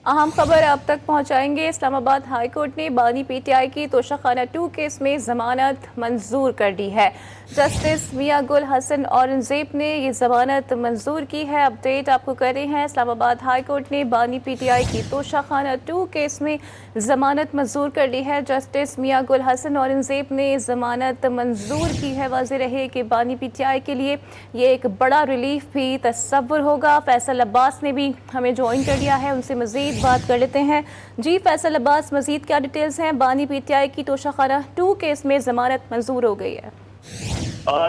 अहम खबर अब तक पहुंचाएंगे। इस्लामाबाद हाई कोर्ट ने बानी पीटीआई की तोशाखाना 2 केस में जमानत मंजूर कर दी है। जस्टिस मियां गुल हसन औरंगजेब ने ये जमानत मंजूर की है। अपडेट आपको कर रहे हैं। इस्लामाबाद हाई कोर्ट ने बानी पीटीआई की तोशाखाना 2 केस में जमानत मंजूर कर ली है। जस्टिस मियां गुल हसन औरंगजेब ने जमानत मंजूर की है। वाज़ेह रहे कि बानी पीटीआई के लिए ये एक बड़ा रिलीफ भी तस्वुर होगा। फैसल अब्बास ने भी हमें ज्वाइन कर लिया है, उनसे मज़ीद बात कर लेते हैं। जी फैसल अब्बास, मज़ीद क्या डिटेल्स हैं? बानी पीटीआई की तोशाखाना 2 केस में जमानत मंजूर हो गई है।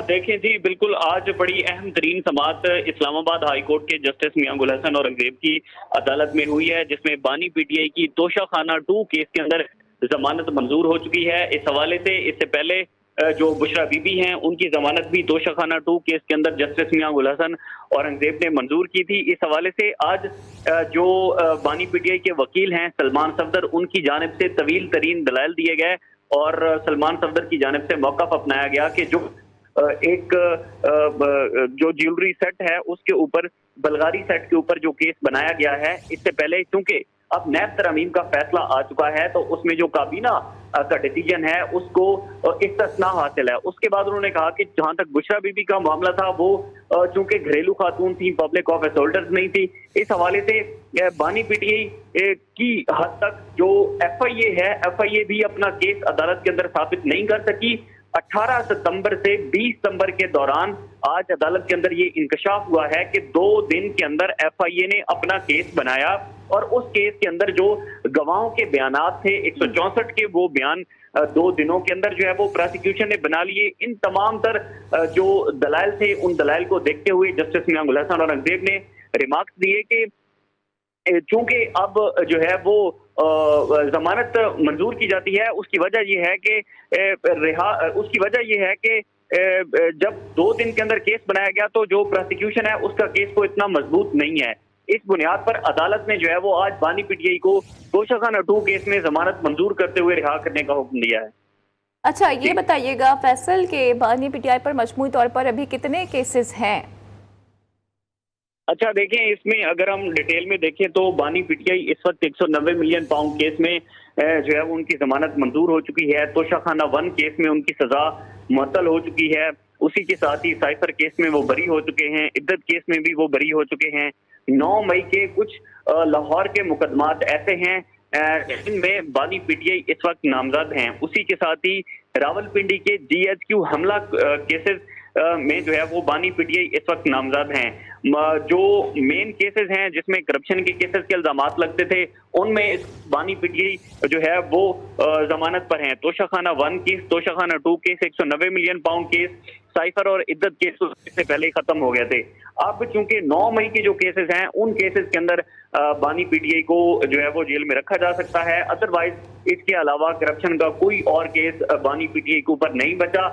देखें जी, बिल्कुल आज बड़ी अहम तरीन समाअत इस्लामाबाद हाई कोर्ट के जस्टिस मियां गुल हसन औरंगजेब की अदालत में हुई है, जिसमें बानी पीटीआई की तोशाखाना 2 केस के अंदर जमानत मंजूर हो चुकी है। इस हवाले से इससे पहले जो बुशरा बीबी हैं, उनकी जमानत भी तोशाखाना 2 केस के अंदर जस्टिस मियां गुल हसन औरंगजेब ने मंजूर की थी। इस हवाले से आज जो बानी पीटीआई के वकील हैं सलमान सफदर, उनकी जानिब से तवील तरीन दलाइल दिए गए और सलमान सफदर की जानिब से मौक़िफ़ अपनाया गया कि जो एक जो ज्वेलरी सेट है उसके ऊपर, बलगारी सेट के ऊपर जो केस बनाया गया है, इससे पहले चूंकि अब नैब तरमीम का फैसला आ चुका है तो उसमें जो काबीना का डिसीजन है उसको इस्तिस्ना हासिल है। उसके बाद उन्होंने कहा कि जहां तक बुशरा बीबी का मामला था वो चूंकि घरेलू खातून थी, पब्लिक ऑफिस होल्डर्स नहीं थी, इस हवाले से बानी पीटीआई की हद तक जो एफआईए है, एफआईए भी अपना केस अदालत के अंदर साबित नहीं कर सकी। 18 सितंबर से 20 सितंबर के दौरान आज अदालत के अंदर ये इंकशाफ हुआ है कि 2 दिन के अंदर एफआईए ने अपना केस बनाया और उस केस के अंदर जो गवाहों के बयानात थे 164 के, वो बयान 2 दिनों के अंदर जो है वो प्रोसिक्यूशन ने बना लिए। इन तमाम तर जो दलाइल थे, उन दलाइल को देखते हुए जस्टिस मियां गुल हसन औरंगजेब ने रिमार्क्स दिए कि चूंकि अब जो है वो जमानत मंजूर की जाती है, उसकी वजह यह है कि जब 2 दिन के अंदर केस बनाया गया तो जो प्रोसिक्यूशन है उसका केस को इतना मजबूत नहीं है। इस बुनियाद पर अदालत ने जो है वो आज बानी पीटीआई को तोशाखाना 2 केस में जमानत मंजूर करते हुए रिहा करने का हुक्म दिया है। अच्छा, ये बताइएगा फैसल के बानी पीटीआई पर मजमूई तौर पर अभी कितने केसेस हैं? अच्छा देखें, इसमें अगर हम डिटेल में देखें तो बानी पीटीआई इस वक्त 190 मिलियन पाउंड केस में जो है वो उनकी जमानत मंजूर हो चुकी है। तोशाखाना 1 केस में उनकी सजा मुअत्तल हो चुकी है। उसी के साथ ही साइफर केस में वो बरी हो चुके हैं, इद्दत केस में भी वो बरी हो चुके हैं। 9 मई के कुछ लाहौर के मुकदमात ऐसे हैं जिनमें बानी पीटीआई इस वक्त नामजद हैं। उसी के साथ ही रावलपिंडी के जीएचक्यू हमला केसेस में जो है वो बानी पीटीआई इस वक्त नामजद हैं। जो मेन केसेस हैं जिसमें करप्शन के केसेस के इल्जामात लगते थे, उनमें बानी पीटीआई जो है वो जमानत पर हैं। Toshakhana 1 case, Toshakhana 2 case, 190 million pound case, cipher और इद्दत केस से पहले ही खत्म हो गए थे। अब चूंकि 9 मई के जो केसेस हैं, उन केसेस के अंदर बानी पीटीआई को जो है वो जेल में रखा जा सकता है। अदरवाइज इसके अलावा करप्शन का कोई और केस बानी पीटीआई के ऊपर नहीं बचा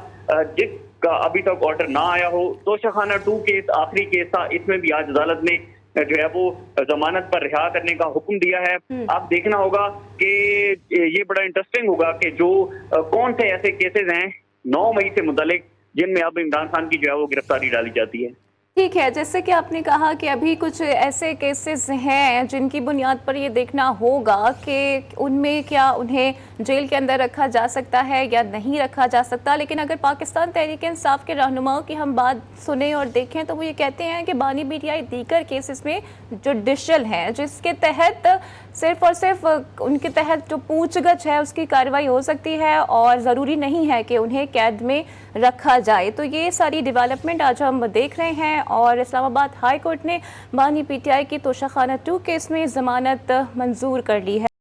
जिसका अभी तक ऑर्डर ना आया हो। तोशाखाना 2 केस आखिरी केस था, इसमें भी आज अदालत ने जो है वो जमानत पर रिहा करने का हुक्म दिया है। अब देखना होगा कि ये बड़ा इंटरेस्टिंग होगा कि जो कौन से ऐसे केसेस हैं 9 मई से मुतालिक जिनमें अब इमरान खान की जो है वो गिरफ्तारी डाली जाती है। ठीक है, जैसे कि आपने कहा कि अभी कुछ ऐसे केसेस हैं जिनकी बुनियाद पर ये देखना होगा कि उनमें क्या उन्हें जेल के अंदर रखा जा सकता है या नहीं रखा जा सकता। लेकिन अगर पाकिस्तान तहरीक इंसाफ के रहनुमाओं की हम बात सुने और देखें तो वो ये कहते हैं कि बानी पीटीआई दीगर केसेस में जुडिशल हैं, जिसके तहत सिर्फ और सिर्फ उनके तहत जो पूछगछ है उसकी कार्रवाई हो सकती है और ज़रूरी नहीं है कि उन्हें कैद में रखा जाए। तो ये सारी डेवलपमेंट आज हम देख रहे हैं और इस्लामाबाद हाई कोर्ट ने बानी पीटीआई की तोशाखाना 2 केस में ज़मानत मंजूर कर ली है।